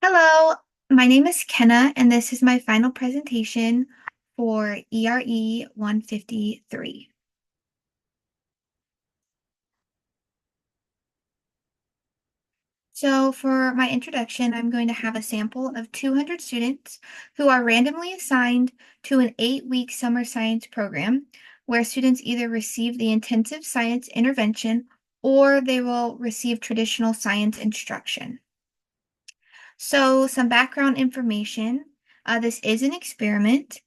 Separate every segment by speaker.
Speaker 1: Hello, my name is Kenna, and this is my final presentation for ERE 153. So for my introduction, I'm going to have a sample of 200 students who are randomly assigned to an 8-week summer science program where students either receive the intensive science intervention or they will receive traditional science instruction. So, some background information. This is an experiment.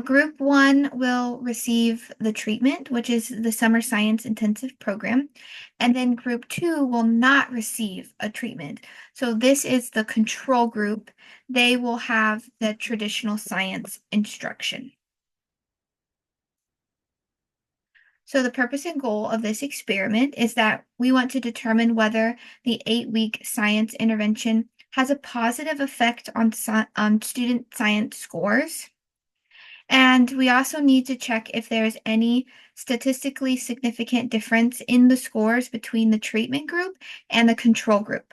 Speaker 1: Group one will receive the treatment, which is the Summer Science Intensive Program, and then group two will not receive a treatment. So, this is the control group. They will have the traditional science instruction. So, the purpose and goal of this experiment is that we want to determine whether the 8-week science intervention has a positive effect on student science scores. And we also need to check if there's any statistically significant difference in the scores between the treatment group and the control group.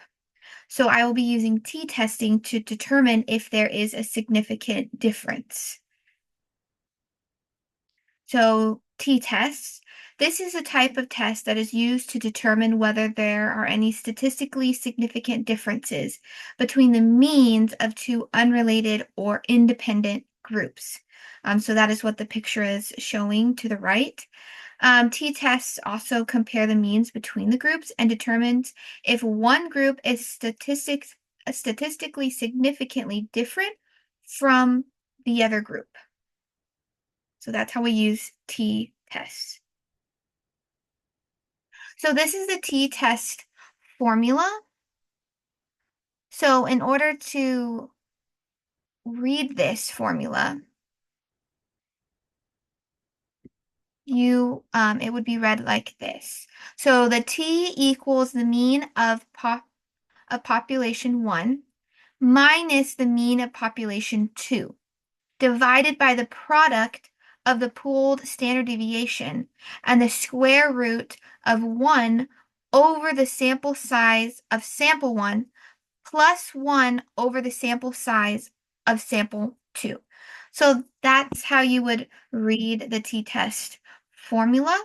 Speaker 1: So, I will be using t-testing to determine if there is a significant difference. So, t-tests. This is a type of test that is used to determine whether there are any statistically significant differences between the means of two unrelated or independent groups. So that is what the picture is showing to the right. T-tests also compare the means between the groups and determines if one group is statistically significantly different from the other group. So that's how we use t-tests. So this is the t-test formula. So in order to read this formula, it would be read like this. So the t equals the mean of population 1 minus the mean of population 2, divided by the product of the pooled standard deviation and the square root of 1 over the sample size of sample 1 plus 1 over the sample size of sample 2. So that's how you would read the t-test formula.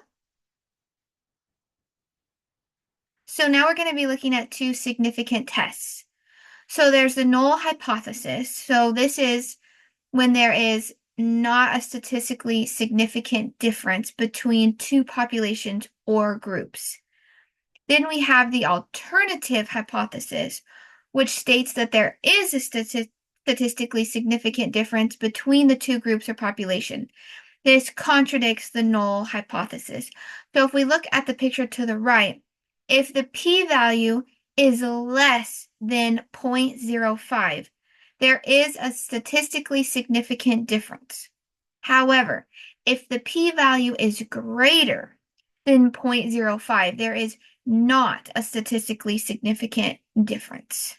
Speaker 1: So now we're going to be looking at two significant tests. So there's the null hypothesis. So this is when there is not a statistically significant difference between two populations or groups. Then we have the alternative hypothesis, which states that there is a statistically significant difference between the two groups or population. This contradicts the null hypothesis. So if we look at the picture to the right, if the p-value is less than 0.05, there is a statistically significant difference. However, if the p-value is greater than 0.05, there is not a statistically significant difference.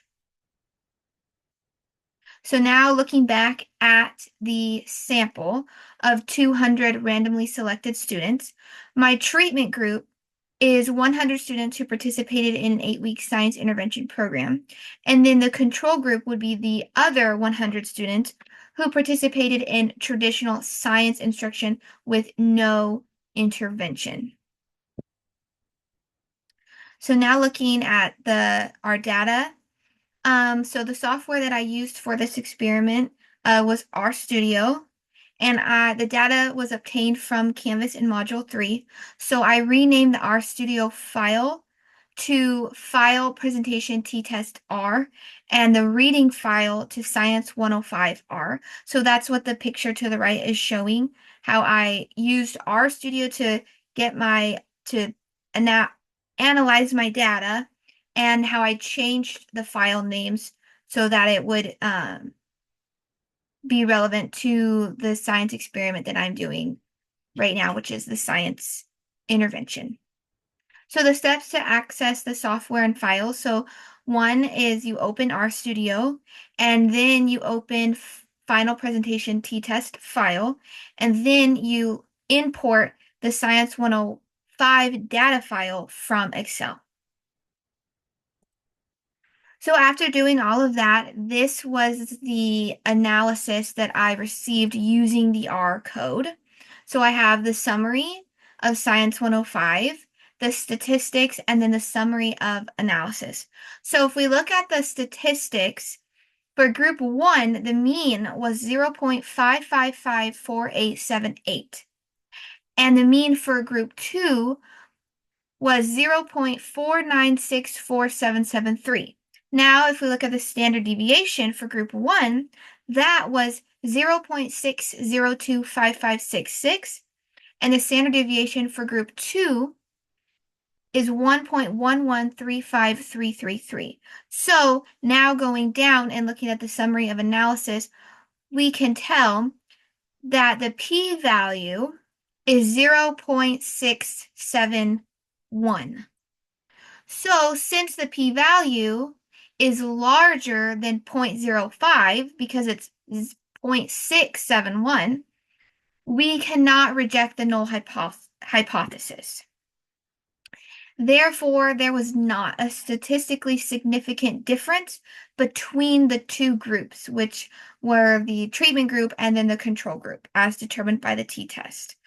Speaker 1: So now looking back at the sample of 200 randomly selected students, my treatment group is 100 students who participated in an 8-week science intervention program. And then the control group would be the other 100 students who participated in traditional science instruction with no intervention. So now looking at our data, so the software that I used for this experiment was RStudio, and the data was obtained from Canvas in Module 3. So I renamed the RStudio file to File Presentation T-Test R and the reading file to Science 105 R. So that's what the picture to the right is showing, how I used RStudio to get to analyze my data and how I changed the file names so that it would be relevant to the science experiment that I'm doing right now, which is the science intervention. So the steps to access the software and files. So one is you open RStudio and then you open Final Presentation T-Test file, and then you import the Science 105 data file from Excel. So after doing all of that, this was the analysis that I received using the R code. So I have the summary of Science 105, the statistics, and then the summary of analysis. So if we look at the statistics, for group 1, the mean was 0.5554878. And the mean for group 2 was 0.4964773. Now, if we look at the standard deviation for group 1, that was 0.6025566, and the standard deviation for group 2 is 1.1135333. So now going down and looking at the summary of analysis, we can tell that the p-value is 0.671. So since the p-value is larger than 0.05 because it's 0.671, we cannot reject the null hypothesis. Therefore, there was not a statistically significant difference between the two groups, which were the treatment group and then the control group, as determined by the t-test.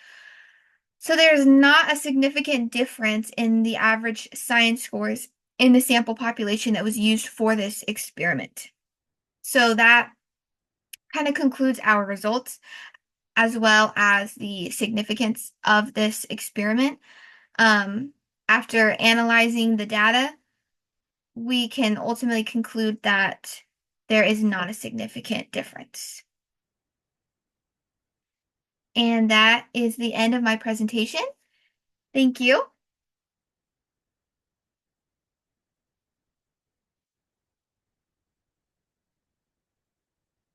Speaker 1: So there's not a significant difference in the average science scores in the sample population that was used for this experiment. So that kind of concludes our results, as well as the significance of this experiment. After analyzing the data, we can ultimately conclude that there is not a significant difference. And that is the end of my presentation. Thank you.